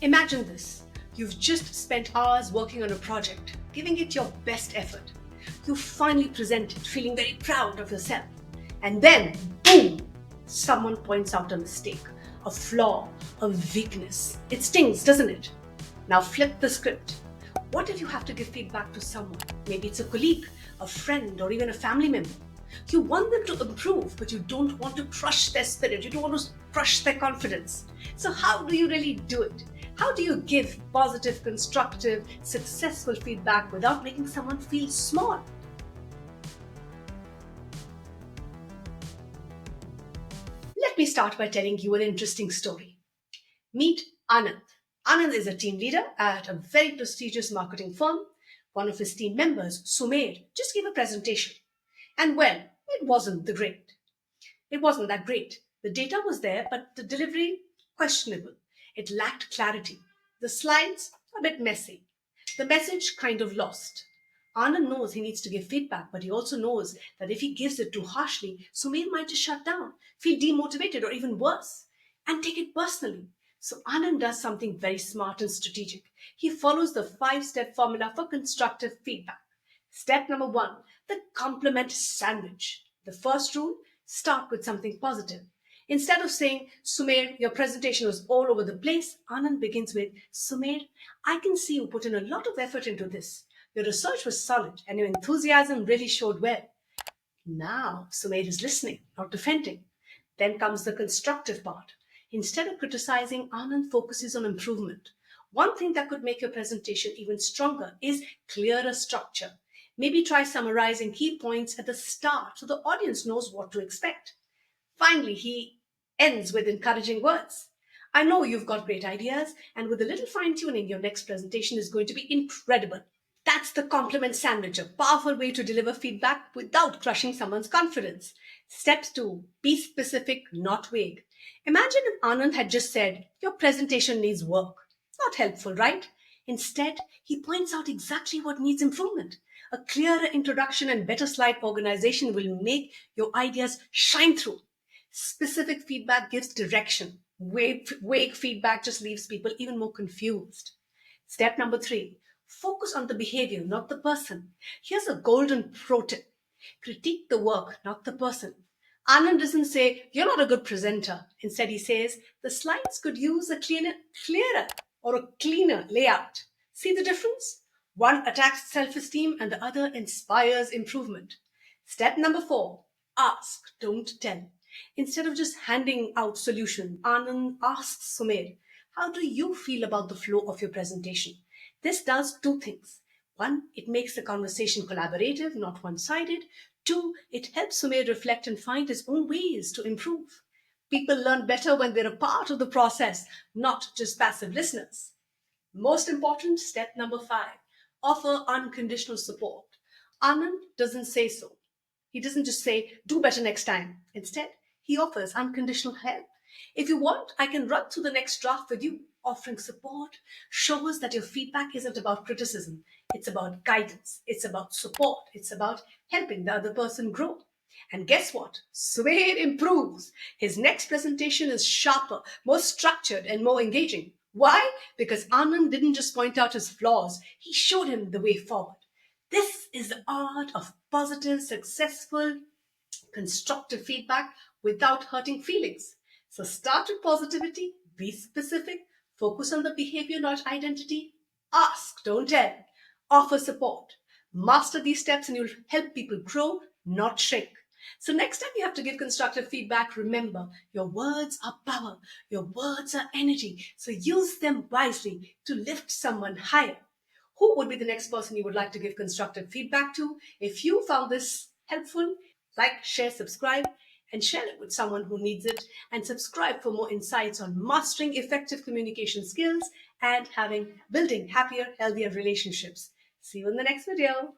Imagine this. You've just spent hours working on a project, giving it your best effort. You finally present it, feeling very proud of yourself. And then, boom, someone points out a mistake, a flaw, a weakness. It stings, doesn't it? Now flip the script. What if you have to give feedback to someone? Maybe it's a colleague, a friend, or even a family member. You want them to improve, but you don't want to crush their spirit. You don't want to crush their confidence. So how do you really do it? How do you give positive, constructive, successful feedback without making someone feel small? Let me start by telling you an interesting story. Meet Anand. Anand is a team leader at a very prestigious marketing firm. One of his team members, Sumer, just gave a presentation. And well, it wasn't the great. It wasn't that great. The data was there, but the delivery questionable. It lacked clarity. The slides a bit messy. The message kind of lost. Anand knows he needs to give feedback, but he also knows that if he gives it too harshly, Sumer might just shut down, feel demotivated, or even worse, and take it personally. So Anand does something very smart and strategic. He follows the 5-step formula for constructive feedback. Step number 1, the compliment sandwich. The first rule, start with something positive. Instead of saying, Sumer, your presentation was all over the place, Anand begins with, Sumer, I can see you put in a lot of effort into this. Your research was solid and your enthusiasm really showed well. Now, Sumer is listening, not defending. Then comes the constructive part. Instead of criticizing, Anand focuses on improvement. One thing that could make your presentation even stronger is clearer structure. Maybe try summarizing key points at the start so the audience knows what to expect. Finally, he ends with encouraging words. I know you've got great ideas, and with a little fine tuning, your next presentation is going to be incredible. That's the compliment sandwich, a powerful way to deliver feedback without crushing someone's confidence. Step 2, be specific, not vague. Imagine if Anand had just said, your presentation needs work. Not helpful, right? Instead, he points out exactly what needs improvement. A clearer introduction and better slide organization will make your ideas shine through. Specific feedback gives direction. Vague feedback just leaves people even more confused. Step number 3, focus on the behavior, not the person. Here's a golden pro tip. Critique the work, not the person. Anand doesn't say, you're not a good presenter. Instead, he says, the slides could use a clearer or a cleaner layout. See the difference? One attacks self-esteem and the other inspires improvement. Step number 4, ask, don't tell. Instead of just handing out solution, Anand asks Sumer, how do you feel about the flow of your presentation? This does 2 things. 1, it makes the conversation collaborative, not one-sided. 2, it helps Sumer reflect and find his own ways to improve. People learn better when they're a part of the process, not just passive listeners. Most important, step number 5, offer unconditional support. Anand doesn't say so. He doesn't just say, do better next time. Instead, he offers unconditional help. If you want, I can run through the next draft with you. Offering support shows that your feedback isn't about criticism. It's about guidance. It's about support. It's about helping the other person grow. And guess what? Swade improves. His next presentation is sharper, more structured, and more engaging. Why? Because Anand didn't just point out his flaws, he showed him the way forward. This is the art of positive, successful, constructive feedback without hurting feelings. So start with positivity, be specific, focus on the behavior, not identity. Ask, don't tell. Offer support. Master these steps and you'll help people grow, not shrink. So next time you have to give constructive feedback, remember your words are power, your words are energy. So use them wisely to lift someone higher. Who would be the next person you would like to give constructive feedback to? If you found this helpful, like, share, subscribe, and share it with someone who needs it. And subscribe for more insights on mastering effective communication skills and building happier, healthier relationships. See you in the next video.